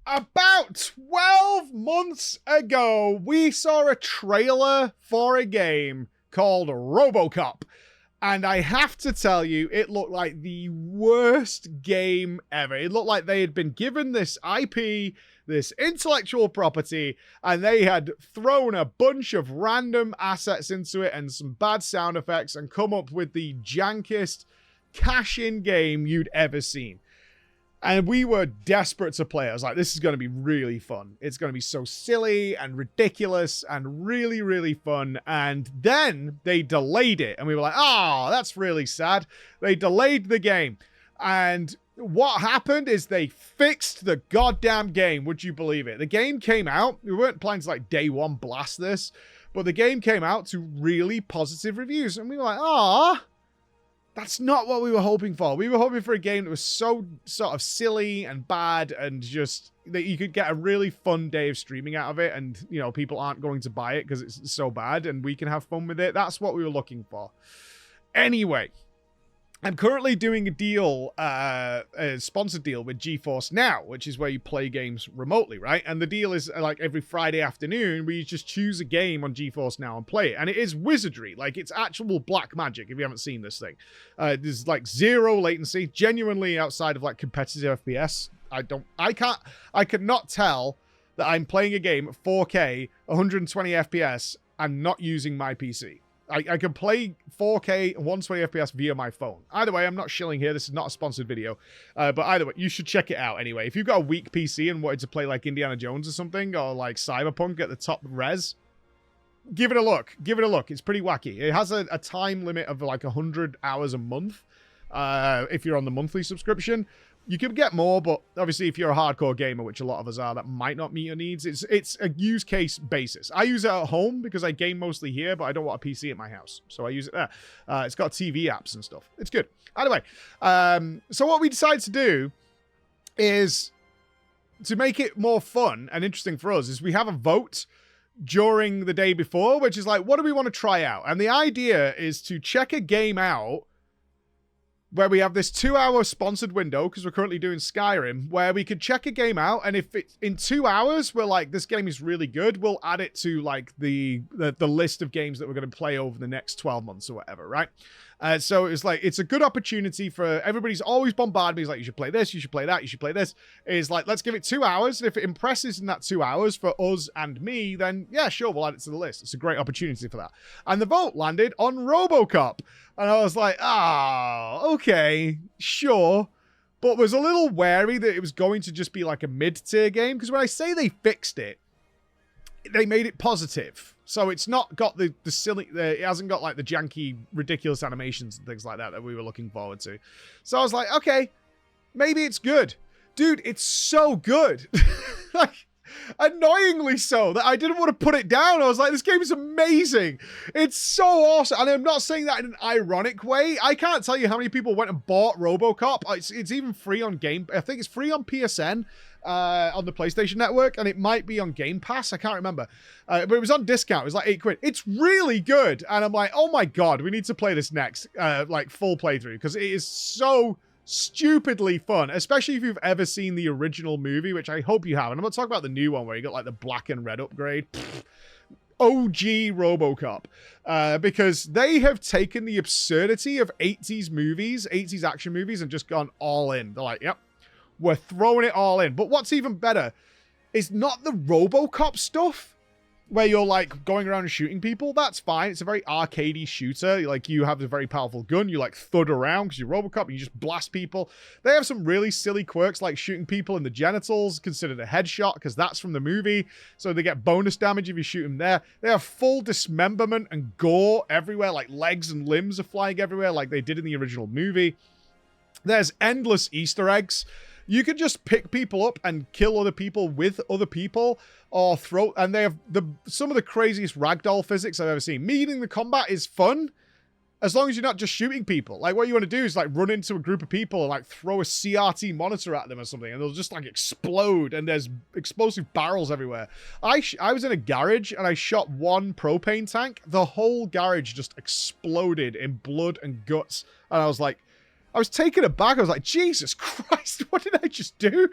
About 12 months ago, we saw a trailer for a game called Robocop. And I have to tell you, it looked like the worst game ever. It looked like they had been given this IP, this intellectual property, and they had thrown a bunch of random assets into it and some bad sound effects and come up with the jankiest cash-in game you'd ever seen. And we were desperate to play it. I was like, this is going to be really fun. It's going to be so silly and ridiculous and really, really fun. And then they delayed it. And we were like, oh, that's really sad. They delayed the game. And what happened is they fixed the goddamn game. Would you believe it? The game came out. We weren't planning to like day one blast this. But the game came out to really positive reviews. And we were like, ah. That's not what we were hoping for. We were hoping for a game that was so sort of silly and bad and just that you could get a really fun day of streaming out of it and, you know, people aren't going to buy it because it's so bad and we can have fun with it. That's what we were looking for. Anyway, I'm currently doing a deal, a sponsored deal with GeForce Now, which is where you play games remotely, right? And the deal is like every Friday afternoon, we just choose a game on GeForce Now and play it. And it is wizardry. Like, it's actual black magic if you haven't seen this thing. There's like zero latency, genuinely outside of like competitive FPS. I could not tell that I'm playing a game at 4K, 120 FPS, and not using my PC. I can play 4K 120 FPS via my phone. Either way, I'm not shilling here. This is not a sponsored video. But either way, you should check it out anyway. If you've got a weak PC and wanted to play like Indiana Jones or something, or like Cyberpunk at the top res, give it a look. Give it a look. It's pretty wacky. It has a time limit of like 100 hours a month if you're on the monthly subscription. You can get more, but obviously if you're a hardcore gamer, which a lot of us are, that might not meet your needs. It's a use case basis. I use it at home because I game mostly here, but I don't want a PC at my house. So I use it there. It's got TV apps and stuff. It's good. Anyway, so what we decided to do is to make it more fun and interesting for us is we have a vote during the day before, which is like, what do we want to try out? And the idea is to check a game out where we have this 2-hour sponsored window, because we're currently doing Skyrim, where we could check a game out, and if it's in 2 hours, we're like, this game is really good, we'll add it to like the list of games that we're going to play over the next 12 months or whatever, right? So it's like, it's a good opportunity for everybody's always bombarded me. He's like, you should play this, you should play that, you should play this. It's like, let's give it 2 hours. And if it impresses in that 2 hours for us and me, then yeah, sure, we'll add it to the list. It's a great opportunity for that. And the vote landed on Robocop. And I was like, okay, sure. But was a little wary that it was going to just be like a mid-tier game. Because when I say they fixed it, they made it positive. So it's not got the silly, it hasn't got like the janky, ridiculous animations and things like that we were looking forward to. So I was like, okay, maybe it's good. Dude, it's so good. Like, annoyingly so that I didn't want to put it down. I was like, this game is amazing. It's so awesome. And I'm not saying that in an ironic way. I can't tell you how many people went and bought Robocop. It's even free on Game. I think it's free on PSN. On the PlayStation Network, and it might be on Game Pass. I can't remember. But it was on discount. It was like £8. It's really good. And I'm like, oh my God, we need to play this next, like full playthrough, because it is so stupidly fun, especially if you've ever seen the original movie, which I hope you have. And I'm not talking about the new one where you got like the black and red upgrade. OG Robocop, because they have taken the absurdity of 80s movies, 80s action movies, and just gone all in. They're like, yep, we're throwing it all in. But what's even better is not the Robocop stuff where you're like going around and shooting people. That's fine. It's a very arcadey shooter. Like, you have a very powerful gun. You like thud around because you're Robocop and you just blast people. They have some really silly quirks like shooting people in the genitals, considered a headshot because that's from the movie. So they get bonus damage if you shoot them there. They have full dismemberment and gore everywhere. Like legs and limbs are flying everywhere like they did in the original movie. There's endless Easter eggs. You can just pick people up and kill other people with other people, or throw, and they have some of the craziest ragdoll physics I've ever seen. Meaning the combat is fun, as long as you're not just shooting people. Like, what you want to do is like run into a group of people and like throw a CRT monitor at them or something, and they'll just like explode, and there's explosive barrels everywhere. I was in a garage and I shot one propane tank. The whole garage just exploded in blood and guts, and I was like, I was taken aback. I was like, Jesus Christ, what did I just do?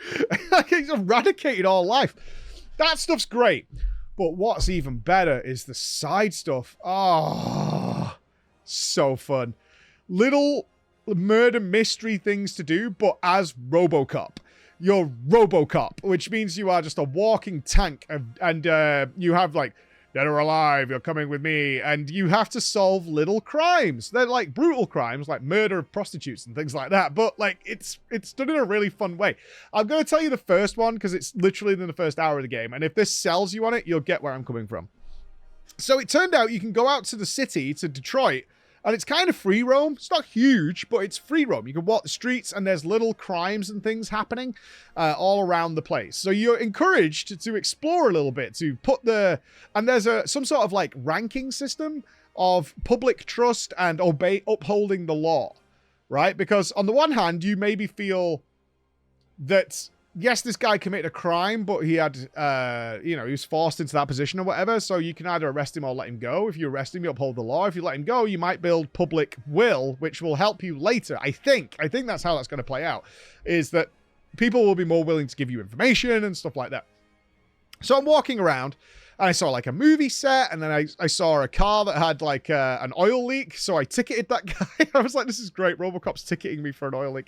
Like, it's eradicated all life. That stuff's great. But what's even better is the side stuff. Oh, so fun. Little murder mystery things to do, but as Robocop. You're Robocop, which means you are just a walking tank, and you have, like, dead or alive, you're coming with me, and you have to solve little crimes. They're like brutal crimes, like murder of prostitutes and things like that, but like it's done in a really fun way. I'm going to tell you the first one because it's literally in the first hour of the game, and if this sells you on it, you'll get where I'm coming from. So it turned out you can go out to the city, to Detroit, and it's kind of free roam. It's not huge, but it's free roam. You can walk the streets and there's little crimes and things happening all around the place. So you're encouraged to explore a little bit, to put and there's some sort of like ranking system of public trust and upholding the law, right? Because on the one hand, you maybe feel that, yes, this guy committed a crime, but he had, he was forced into that position or whatever. So you can either arrest him or let him go. If you arrest him, you uphold the law. If you let him go, you might build public will, which will help you later. I think that's how that's going to play out, is that people will be more willing to give you information and stuff like that. So I'm walking around and I saw like a movie set, and then I saw a car that had like an oil leak. So I ticketed that guy. I was like, this is great. Robocop's ticketing me for an oil leak.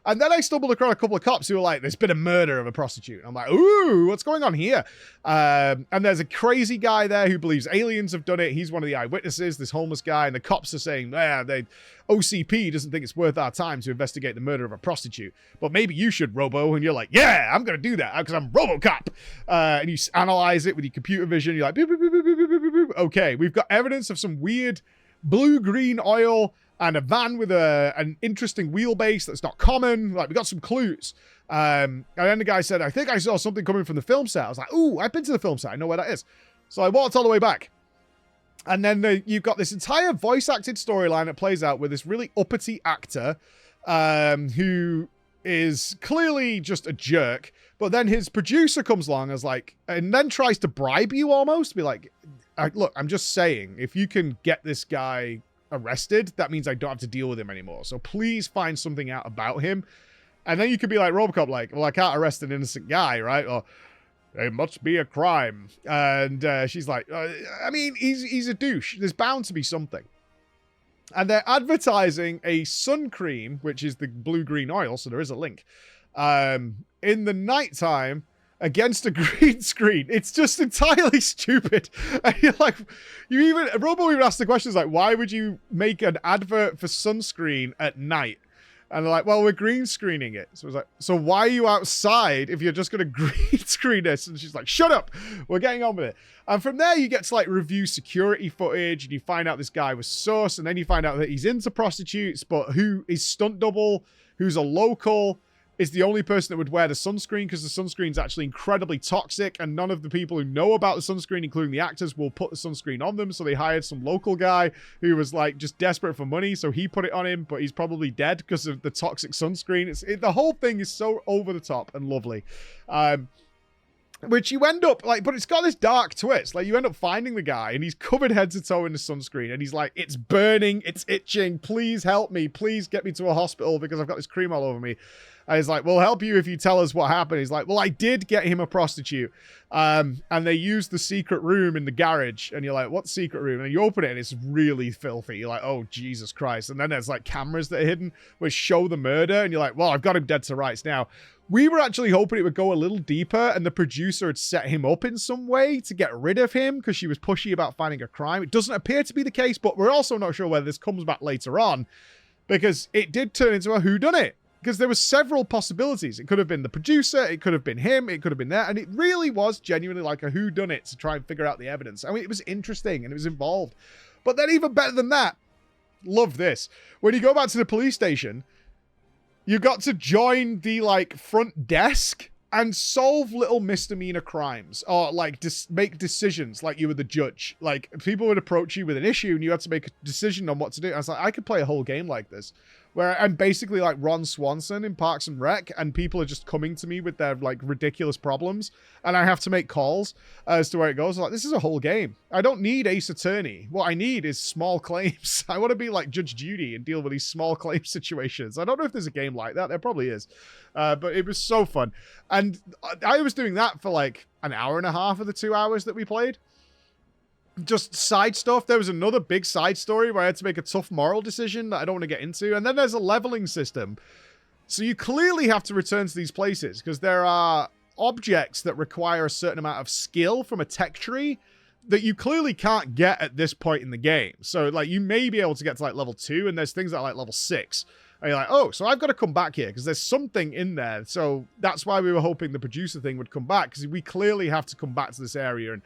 And then I stumbled across a couple of cops who were like, there's been a murder of a prostitute. I'm like, ooh, what's going on here? And there's a crazy guy there who believes aliens have done it. He's one of the eyewitnesses, this homeless guy. And the cops are saying, OCP doesn't think it's worth our time to investigate the murder of a prostitute. But maybe you should, Robo. And you're like, yeah, I'm going to do that because I'm Robocop. And you analyze it with your computer vision. You're like, boop, boop, boop, boop, boop, boop, boop, boop. Okay, we've got evidence of some weird blue-green oil and a van with an interesting wheelbase that's not common. Like, we got some clues. And then the guy said, I think I saw something coming from the film set. I was like, ooh, I've been to the film set. I know where that is. So I walked all the way back. And then you've got this entire voice-acted storyline that plays out with this really uppity actor who is clearly just a jerk. But then his producer comes along as like, and then tries to bribe you almost. Be like, look, I'm just saying, if you can get this guy arrested, that means I don't have to deal with him anymore. So please find something out about him. And then you could be like Robocop, like, well, I can't arrest an innocent guy, right? Or it must be a crime. And she's like, I mean, he's a douche. There's bound to be something. And they're advertising a sun cream, which is the blue-green oil, so there is a link, in the nighttime against a green screen. It's just entirely stupid. And you're like, Robo even asked the questions like, why would you make an advert for sunscreen at night? And they're like, well, we're green screening it. So it's like, so why are you outside if you're just going to green screen this? And she's like, shut up. We're getting on with it. And from there, you get to like review security footage, and you find out this guy was sus, and then you find out that he's into prostitutes, but who is stunt double, who's a local, is the only person that would wear the sunscreen, because the sunscreen's actually incredibly toxic, and none of the people who know about the sunscreen, including the actors, will put the sunscreen on them. So they hired some local guy who was like just desperate for money, so he put it on him, but he's probably dead because of the toxic sunscreen. The whole thing is so over the top and lovely. Which you end up like, but it's got this dark twist. Like, you end up finding the guy and he's covered head to toe in the sunscreen, and he's like, it's burning, it's itching, please help me, please get me to a hospital because I've got this cream all over me. And he's like, we'll help you if you tell us what happened. He's like, well, I did get him a prostitute. And they used the secret room in the garage. And you're like, what secret room? And you open it and it's really filthy. You're like, oh, Jesus Christ. And then there's like cameras that are hidden which show the murder. And you're like, well, I've got him dead to rights now. We were actually hoping it would go a little deeper and the producer had set him up in some way to get rid of him because she was pushy about finding a crime. It doesn't appear to be the case, but we're also not sure whether this comes back later on, because it did turn into a whodunit. Because there were several possibilities. It could have been the producer, it could have been him, it could have been that, and it really was genuinely like a whodunit to try and figure out the evidence. I mean, it was interesting and it was involved. But then even better than that, love this. When you go back to the police station, you got to join the like front desk and solve little misdemeanor crimes, or like make decisions like you were the judge. Like, people would approach you with an issue and you had to make a decision on what to do. I was like, I could play a whole game like this. where I'm basically like Ron Swanson in Parks and Rec, and people are just coming to me with their like ridiculous problems, and I have to make calls as to where it goes. Like, this is a whole game. I don't need Ace Attorney. What I need is small claims. I want to be like Judge Judy and deal with these small claim situations. I don't know if there's a game like that. There probably is. But it was so fun. And I was doing that for like an hour and a half of the 2 hours that we played. Just side stuff. There was another big side story where I had to make a tough moral decision that I don't want to get into. And then there's a leveling system. So you clearly have to return to these places because there are objects that require a certain amount of skill from a tech tree that you clearly can't get at this point in the game. So like you may be able to get to like level 2, and there's things that are like level 6. And you're like, oh, so I've got to come back here because there's something in there. So that's why we were hoping the producer thing would come back, because we clearly have to come back to this area. And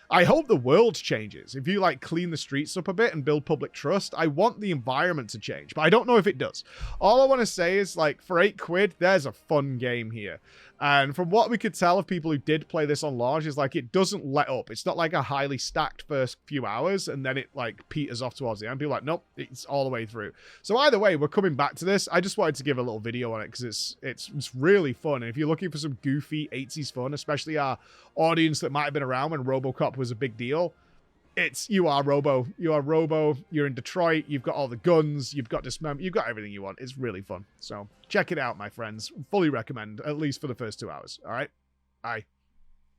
I hope the world changes. If you like clean the streets up a bit and build public trust, I want the environment to change, but I don't know if it does. All I want to say is, like, for £8, there's a fun game here. And from what we could tell of people who did play this on launch, is like it doesn't let up. It's not like a highly stacked first few hours and then it like peters off towards the end. People are like, nope, it's all the way through. So either way, we're coming back to this. I just wanted to give a little video on it because it's really fun. And if you're looking for some goofy 80s fun, especially our audience that might have been around when Robocop was a big deal, you are Robo. You are Robo. You're in Detroit. You've got all the guns. You've got dismember. You've got everything you want. It's really fun. So check it out, my friends. Fully recommend, at least for the first 2 hours. All right? Bye.